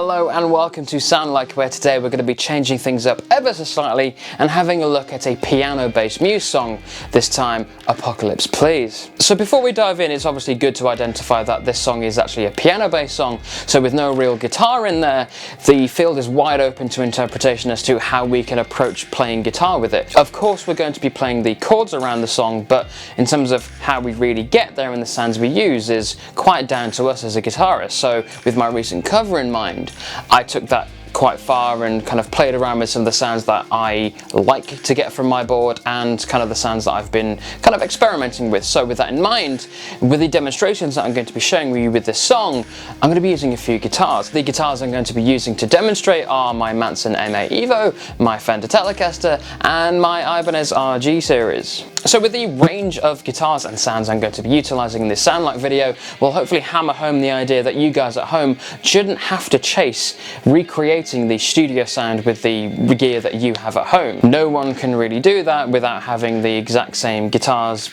Hello and welcome to Sound Like, where today we're going to be changing things up ever so slightly and having a look at a piano-based Muse song, this time Apocalypse Please. So before we dive in, it's obviously good to identify that this song is actually a piano-based song, so with no real guitar in there, the field is wide open to interpretation as to how we can approach playing guitar with it. Of course we're going to be playing the chords around the song, but in terms of how we really get there and the sounds we use is quite down to us as a guitarist. So with my recent cover in mind, I took that quite far and kind of played around with some of the sounds that I like to get from my board and kind of the sounds that I've been kind of experimenting with. So with that in mind, with the demonstrations that I'm going to be showing you with this song, I'm going to be using a few guitars. The guitars I'm going to be using to demonstrate are my Manson MA Evo, my Fender Telecaster, and my Ibanez RG series. So with the range of guitars and sounds I'm going to be utilising in this Sound Like video, we'll hopefully hammer home the idea that you guys at home shouldn't have to chase recreating the studio sound with the gear that you have at home. No one can really do that without having the exact same guitars,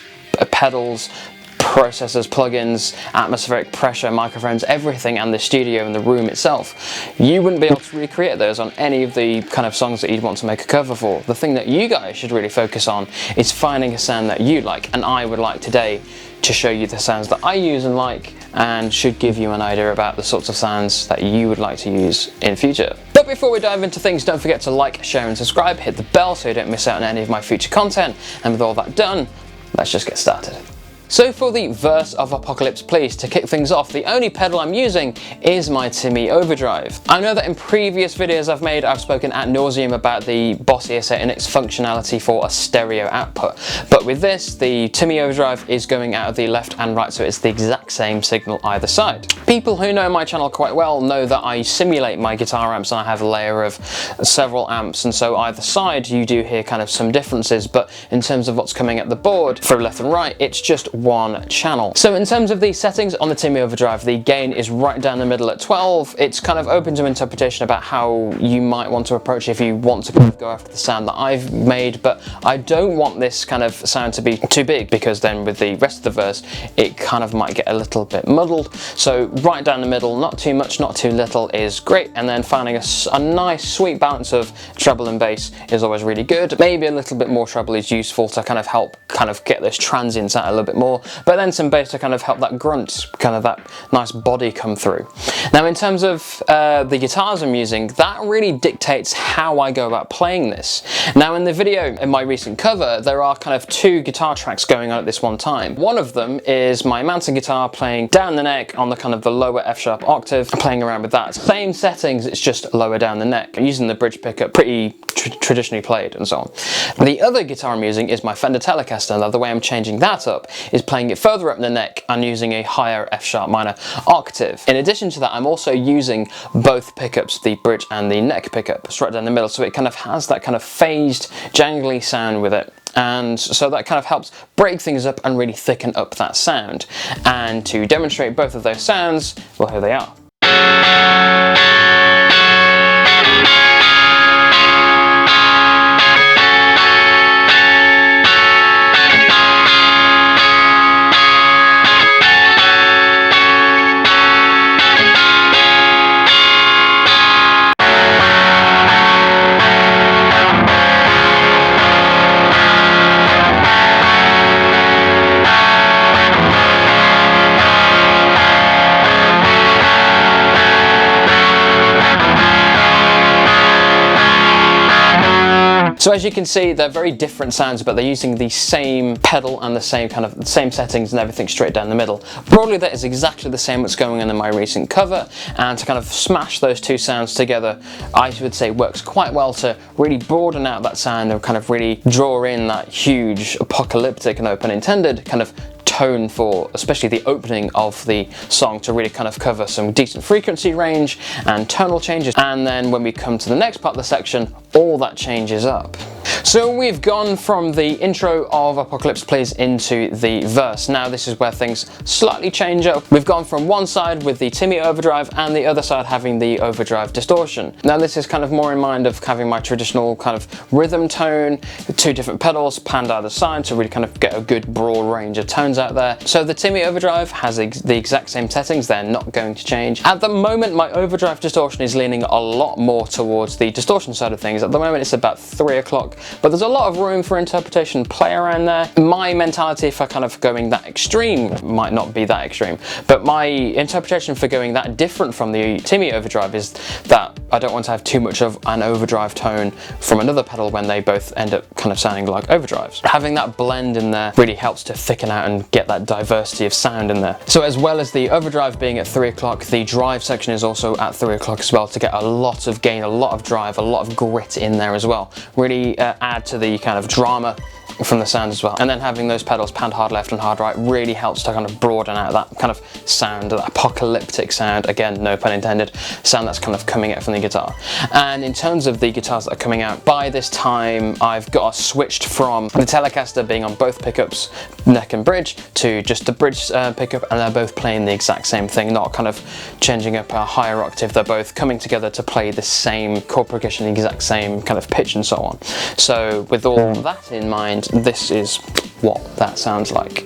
pedals, processors, plugins, atmospheric pressure, microphones, everything, and the studio and the room itself. You wouldn't be able to recreate those on any of the kind of songs that you'd want to make a cover for. The thing that you guys should really focus on is finding a sound that you like, and I would like today to show you the sounds that I use and like, and should give you an idea about the sorts of sounds that you would like to use in future. But before we dive into things, don't forget to like, share and subscribe, hit the bell so you don't miss out on any of my future content, and with all that done, let's just get started. So for the verse of Apocalypse Please, to kick things off, the only pedal I'm using is my Timmy Overdrive. I know that in previous videos I've made, I've spoken ad nauseum about the Boss ES8 and its functionality for a stereo output, but with this, the Timmy Overdrive is going out of the left and right, so it's the exact same signal either side. People who know my channel quite well know that I simulate my guitar amps and I have a layer of several amps, and so either side you do hear kind of some differences, but in terms of what's coming at the board for left and right, it's just one channel. So in terms of the settings on the Timmy Overdrive, the gain is right down the middle at 12. It's kind of open to interpretation about how you might want to approach it if you want to kind of go after the sound that I've made, but I don't want this kind of sound to be too big, because then with the rest of the verse it kind of might get a little bit muddled. So right down the middle, not too much, not too little is great, and then finding a nice sweet balance of treble and bass is always really good. Maybe a little bit more treble is useful to kind of help get this transients out a little bit more, but then some bass to kind of help that grunt, kind of that nice body come through. Now in terms of the guitars I'm using, that really dictates how I go about playing this. Now in the video, in my recent cover, there are kind of two guitar tracks going on at this one time. One of them is my Manson guitar playing down the neck on the kind of the lower F sharp octave, playing around with that. Same settings, it's just lower down the neck. I'm using the bridge pickup, pretty traditionally played and so on. The other guitar I'm using is my Fender Telecaster. Now the way I'm changing that up is playing it further up in the neck and using a higher F sharp minor octave. In addition to that, I'm also using both pickups, the bridge and the neck pickup, straight down the middle, so it kind of has that kind of phased, jangly sound with it. And so that kind of helps break things up and really thicken up that sound. And to demonstrate both of those sounds, well, here they are. So as you can see, they're very different sounds, but they're using the same pedal and the same settings and everything straight down the middle. Broadly, that is exactly the same what's going on in my recent cover, and to kind of smash those two sounds together, I would say works quite well to really broaden out that sound and kind of really draw in that huge apocalyptic, and open intended, kind of tone for especially the opening of the song, to really kind of cover some decent frequency range and tonal changes, and then when we come to the next part of the section, all that changes up. So we've gone from the intro of Apocalypse Please into the verse. Now this is where things slightly change up. We've gone from one side with the Timmy Overdrive and the other side having the overdrive distortion. Now this is kind of more in mind of having my traditional kind of rhythm tone, two different pedals panned either side to really kind of get a good broad range of tones out there. So the Timmy Overdrive has the exact same settings, they're not going to change. At the moment my overdrive distortion is leaning a lot more towards the distortion side of things. At the moment it's about 3 o'clock, but there's a lot of room for interpretation, play around there. My mentality for kind of going that extreme might not be that extreme, but my interpretation for going that different from the Timmy Overdrive is that I don't want to have too much of an overdrive tone from another pedal when they both end up kind of sounding like overdrives. Having that blend in there really helps to thicken out and get that diversity of sound in there. So as well as the overdrive being at 3 o'clock, the drive section is also at 3 o'clock as well, to get a lot of gain, a lot of drive, a lot of grit in there as well. Really add to the kind of drama from the sound as well. And then having those pedals panned hard left and hard right really helps to kind of broaden out that kind of sound, that apocalyptic sound, again, no pun intended, sound that's kind of coming out from the guitar. And in terms of the guitars that are coming out, by this time I've got switched from the Telecaster being on both pickups, neck and bridge, to just the bridge pickup, and they're both playing the exact same thing, not kind of changing up a higher octave. They're both coming together to play the same chord progression, the exact same kind of pitch and so on. So with all that in mind, this is what that sounds like.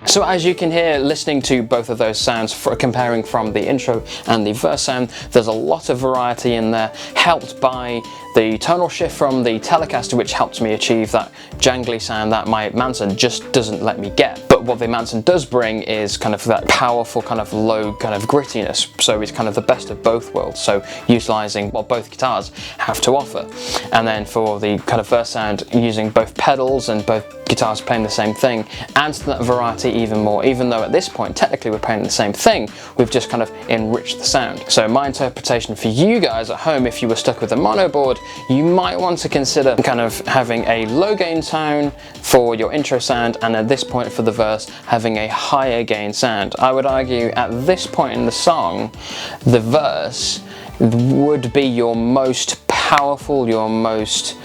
So as you can hear, listening to both of those sounds, comparing from the intro and the verse sound, there's a lot of variety in there, helped by the tonal shift from the Telecaster, which helps me achieve that jangly sound that my Manson just doesn't let me get. But what the Manson does bring is kind of that powerful kind of low kind of grittiness, so it's kind of the best of both worlds, so utilising what both guitars have to offer. And then for the kind of verse sound, using both pedals and both guitars playing the same thing adds to that variety even more, even though at this point technically we're playing the same thing, we've just kind of enriched the sound. So my interpretation for you guys at home, if you were stuck with a mono board, you might want to consider kind of having a low gain tone for your intro sound, and at this point for the verse having a higher gain sound. I would argue at this point in the song, the verse would be your most powerful, your most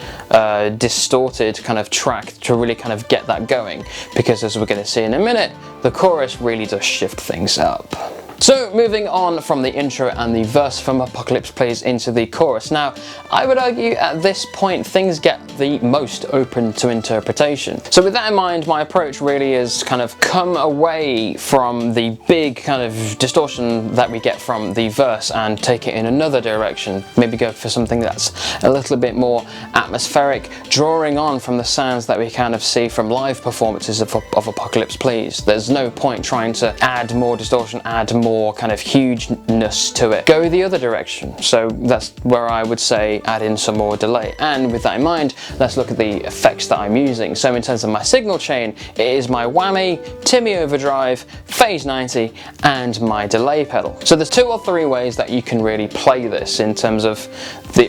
distorted kind of track to really kind of get that going, because as we're going to see in a minute, the chorus really does shift things up. So moving on from the intro and the verse from Apocalypse Please into the chorus. Now, I would argue at this point things get the most open to interpretation. So with that in mind, my approach really is kind of come away from the big kind of distortion that we get from the verse and take it in another direction. Maybe go for something that's a little bit more atmospheric, drawing on from the sounds that we kind of see from live performances of Apocalypse Please. There's no point trying to add more distortion, add more kind of hugeness to it. Go the other direction. So that's where I would say add in some more delay. And with that in mind, let's look at the effects that I'm using. So in terms of my signal chain, it is my Whammy, Timmy Overdrive, Phase 90, and my delay pedal. So there's 2 or 3 ways that you can really play this in terms of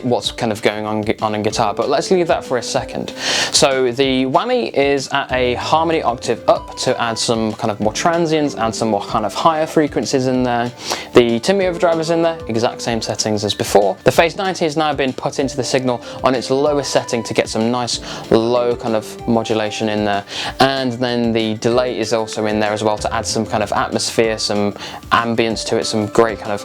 what's kind of going on in guitar, but let's leave that for a second. So the Whammy is at a harmony octave up to add some kind of more transients and some more kind of higher frequencies in in there. The Timmy Overdrive is in there, exact same settings as before. The Phase 90 has now been put into the signal on its lowest setting to get some nice low kind of modulation in there. And then the delay is also in there as well to add some kind of atmosphere, some ambience to it, some great kind of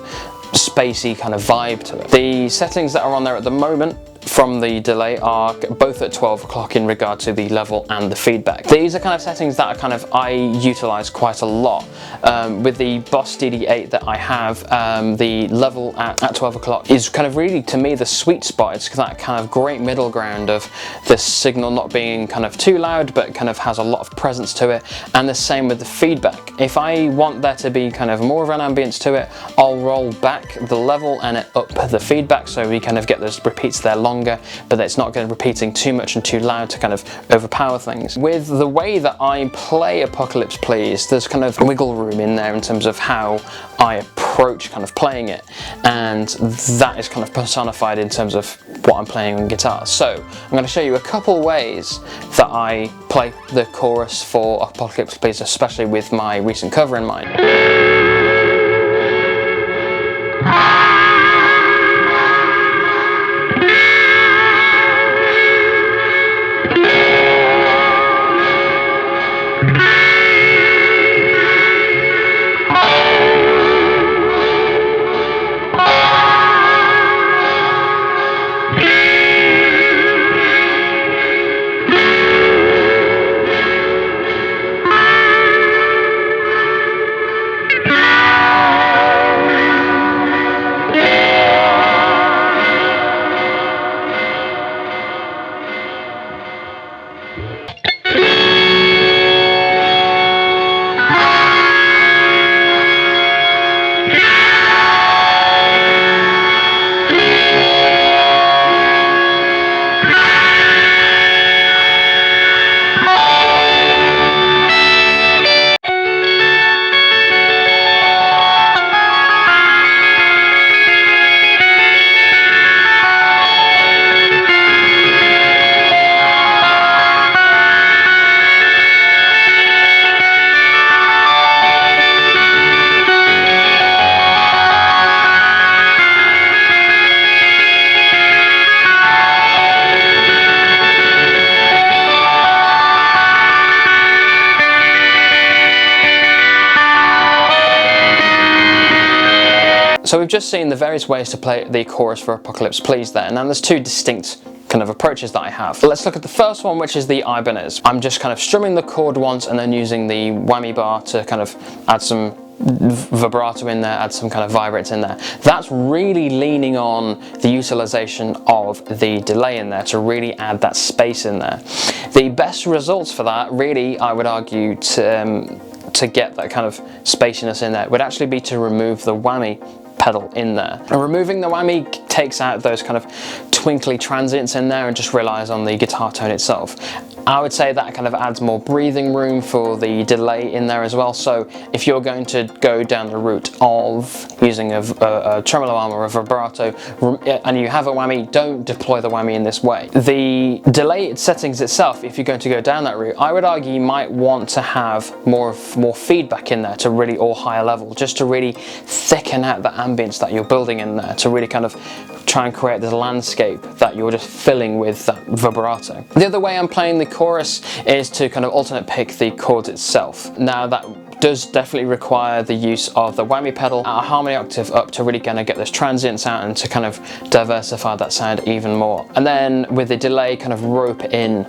spacey kind of vibe to it. The settings that are on there at the moment from the delay are both at 12 o'clock in regard to the level and the feedback. These are kind of settings that are kind of I utilize quite a lot. With the Boss DD8 that I have, the level at 12 o'clock is kind of really, to me, the sweet spot. It's that kind of great middle ground of the signal not being kind of too loud, but kind of has a lot of presence to it. And the same with the feedback. If I want there to be kind of more of an ambience to it, I'll roll back the level and up the feedback, so we kind of get those repeats there longer, but it's not going to repeating too much and too loud to kind of overpower things. With the way that I play Apocalypse Please, there's kind of wiggle room in there in terms of how I approach kind of playing it, and that is kind of personified in terms of what I'm playing on guitar. So I'm going to show you a couple ways that I play the chorus for Apocalypse Please, especially with my recent cover in mind. So we've just seen the various ways to play the chorus for Apocalypse Please there, and then there's two distinct kind of approaches that I have. Let's look at the first one, which is the Ibanez. I'm just kind of strumming the chord once and then using the whammy bar to kind of add some vibrato in there, add some kind of vibrates in there. That's really leaning on the utilization of the delay in there to really add that space in there. The best results for that, really, I would argue, to get that kind of spaciness in there would actually be to remove the whammy pedal in there. And removing the whammy takes out those kind of twinkly transients in there and just relies on the guitar tone itself. I would say that kind of adds more breathing room for the delay in there as well. So if you're going to go down the route of using a tremolo arm or a vibrato and you have a whammy, don't deploy the whammy in this way. The delay settings itself, if you're going to go down that route, I would argue you might want to have more feedback in there to really, or higher level, just to really thicken out the ambience that you're building in there, to really kind of try and create this landscape that you're just filling with that vibrato. The other way I'm playing the chorus is to kind of alternate pick the chords itself. Now that does definitely require the use of the whammy pedal at a harmony octave up to really kind of get those transients out and to kind of diversify that sound even more. And then with the delay, kind of rope in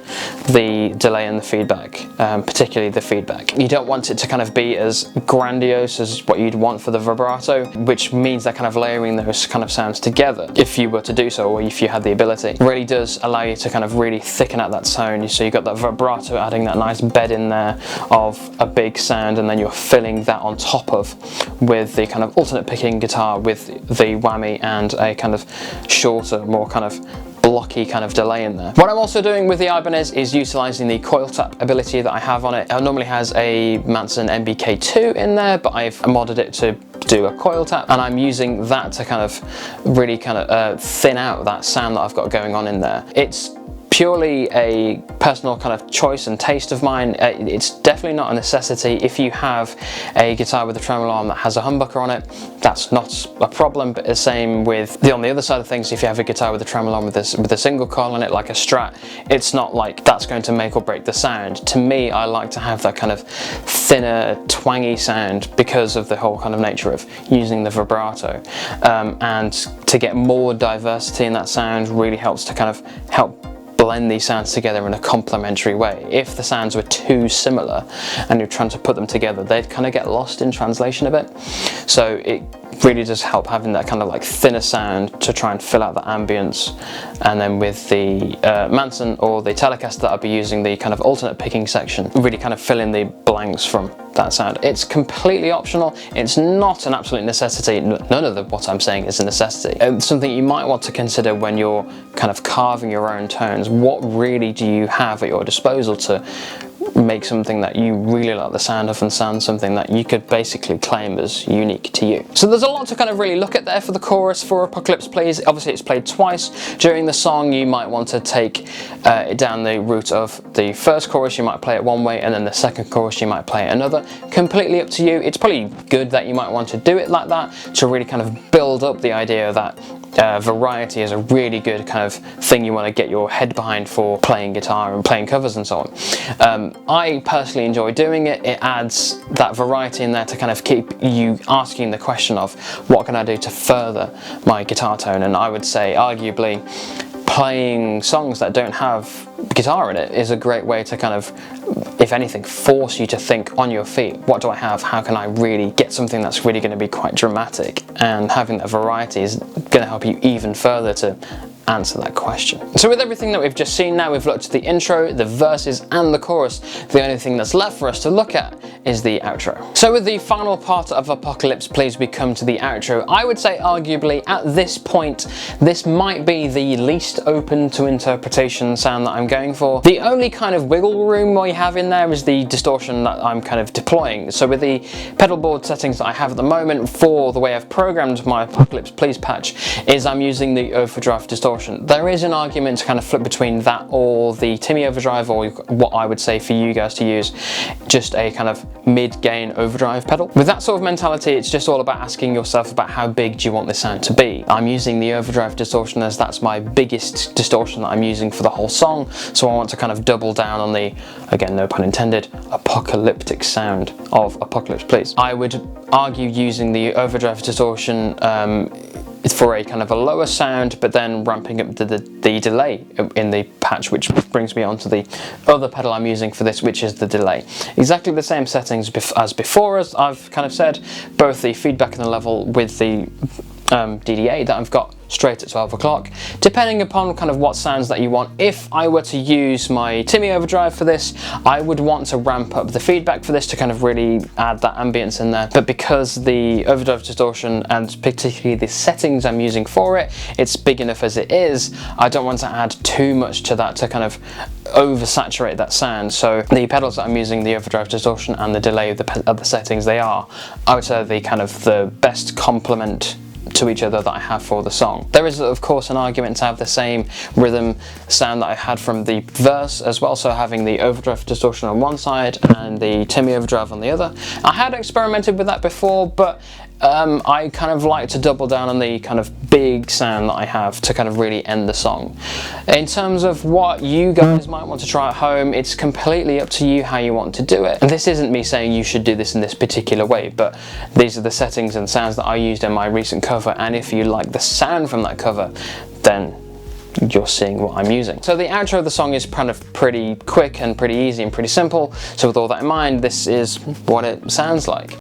the delay and the feedback, particularly the feedback. You don't want it to kind of be as grandiose as what you'd want for the vibrato, which means that kind of layering those kind of sounds together, if you were to do so, or if you had the ability, really does allow you to kind of really thicken out that sound. So you've got that vibrato adding that nice bed in there of a big sound, and then you're filling that on top of with the kind of alternate picking guitar with the whammy and a kind of shorter, more kind of blocky kind of delay in there. What I'm also doing with the Ibanez is utilizing the coil tap ability that I have on it. It normally has a Manson MBK2 in there, but I've modded it to do a coil tap, and I'm using that to kind of really kind of thin out that sound that I've got going on in there. It's purely a personal kind of choice and taste of mine. It's definitely not a necessity. If you have a guitar with a tremolo arm that has a humbucker on it, that's not a problem. But the same with on the other side of things, if you have a guitar with a tremolo arm with a single coil on it, like a Strat, it's not like that's going to make or break the sound. To me, I like to have that kind of thinner, twangy sound because of the whole kind of nature of using the vibrato, and to get more diversity in that sound really helps to kind of help blend these sounds together in a complementary way. If the sounds were too similar and you're trying to put them together, they'd kind of get lost in translation a bit. So it really does help having that kind of like thinner sound to try and fill out the ambience. And then with the Manson or the Telecaster that I'll be using, the kind of alternate picking section, really kind of fill in the blanks from that sound. It's completely optional. It's not an absolute necessity. None of what I'm saying is a necessity. Something you might want to consider when you're kind of carving your own tones. What really do you have at your disposal to make something that you really like the sound of and sound something that you could basically claim as unique to you? So there's a lot to kind of really look at there for the chorus for Apocalypse Please. Obviously it's played twice during the song. You might want to take it down the route of the first chorus, you might play it one way, and then the second chorus you might play it another. Completely up to you. It's probably good that you might want to do it like that to really kind of build up the idea that variety is a really good kind of thing you want to get your head behind for playing guitar and playing covers and so on. I personally enjoy doing it. It adds that variety in there to kind of keep you asking the question of what can I do to further my guitar tone, and I would say arguably playing songs that don't have guitar in it is a great way to kind of, if anything, force you to think on your feet. What do I have? How can I really get something that's really going to be quite dramatic? And having that variety is going to help you even further to answer that question. So with everything that we've just seen now, we've looked at the intro, the verses and the chorus. The only thing that's left for us to look at is the outro. So with the final part of Apocalypse Please, we come to the outro. I would say arguably at this point, this might be the least open to interpretation sound that I'm going for. The only kind of wiggle room we have in there is the distortion that I'm kind of deploying. So with the pedal board settings that I have at the moment for the way I've programmed my Apocalypse Please patch is I'm using the overdrive distortion. There is an argument to kind of flip between that or the Timmy Overdrive, or what I would say for you guys to use, just a kind of mid-gain overdrive pedal. With that sort of mentality, it's just all about asking yourself about how big do you want this sound to be. I'm using the overdrive distortion as that's my biggest distortion that I'm using for the whole song, so I want to kind of double down on the, again no pun intended, apocalyptic sound of Apocalypse Please. I would argue using the overdrive distortion for a kind of a lower sound, but then ramping up the delay in the patch, which brings me on to the other pedal I'm using for this, which is the delay. Exactly the same settings as before, as I've kind of said, both the feedback and the level with the DDA that I've got straight at 12 o'clock, depending upon kind of what sounds that you want. If I were to use my Timmy Overdrive for this, I would want to ramp up the feedback for this to kind of really add that ambience in there. But because the overdrive distortion and particularly the settings I'm using for it, it's big enough as it is, I don't want to add too much to that to kind of oversaturate that sound. So the pedals that I'm using, the overdrive distortion and the delay of the settings, they are, I would say, the kind of the best complement to each other that I have for the song. There is of course an argument to have the same rhythm sound that I had from the verse as well, so having the overdrive distortion on one side and the Timmy Overdrive on the other. I had experimented with that before, but I kind of like to double down on the kind of big sound that I have to kind of really end the song. In terms of what you guys might want to try at home, it's completely up to you how you want to do it. And this isn't me saying you should do this in this particular way, but these are the settings and sounds that I used in my recent cover, and if you like the sound from that cover, then you're seeing what I'm using. So the outro of the song is kind of pretty quick and pretty easy and pretty simple. So with all that in mind, this is what it sounds like.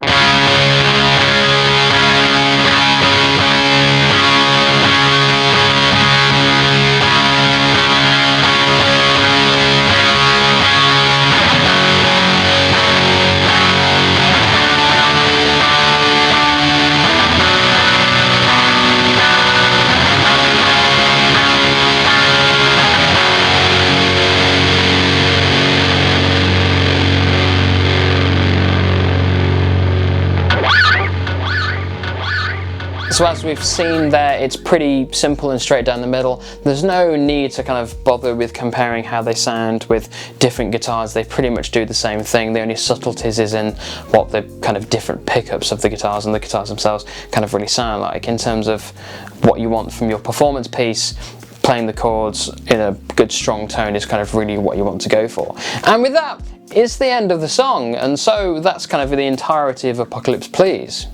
So as we've seen there, it's pretty simple and straight down the middle. There's no need to kind of bother with comparing how they sound with different guitars. They pretty much do the same thing. The only subtleties is in what the kind of different pickups of the guitars and the guitars themselves kind of really sound like. In terms of what you want from your performance piece, playing the chords in a good strong tone is kind of really what you want to go for. And with that, it's the end of the song, and so that's kind of the entirety of Apocalypse Please.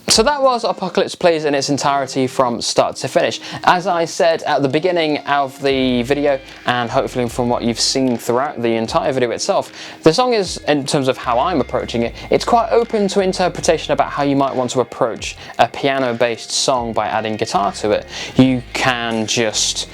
So that was Apocalypse Please in its entirety from start to finish. As I said at the beginning of the video, and hopefully from what you've seen throughout the entire video itself, the song is, in terms of how I'm approaching it, it's quite open to interpretation about how you might want to approach a piano-based song by adding guitar to it. You can just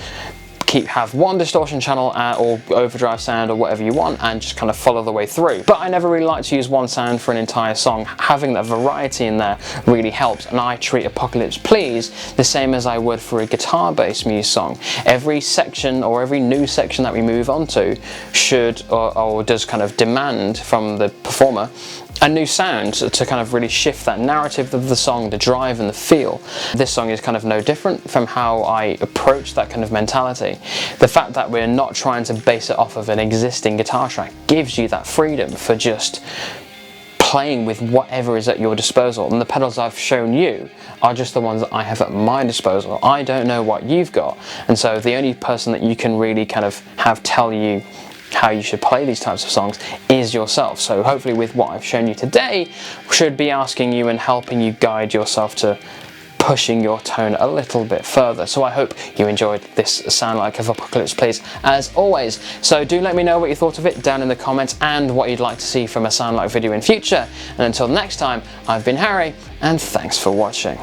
have one distortion channel or overdrive sound or whatever you want and just kind of follow the way through. But I never really like to use one sound for an entire song. Having that variety in there really helps, and I treat Apocalypse Please the same as I would for a guitar-based Muse song. Every section or every new section that we move on to should or does kind of demand from the performer a new sound to kind of really shift that narrative of the song, the drive and the feel. This song is kind of no different from how I approach that kind of mentality. The fact that we're not trying to base it off of an existing guitar track gives you that freedom for just playing with whatever is at your disposal, and the pedals I've shown you are just the ones that I have at my disposal. I don't know what you've got, and so the only person that you can really kind of have tell you how you should play these types of songs is yourself. So hopefully with what I've shown you today should be asking you and helping you guide yourself to pushing your tone a little bit further. So I hope you enjoyed this sound like of Apocalypse Please as always. So do let me know what you thought of it down in the comments and what you'd like to see from a sound like video in future. And until next time, I've been Harry, and thanks for watching.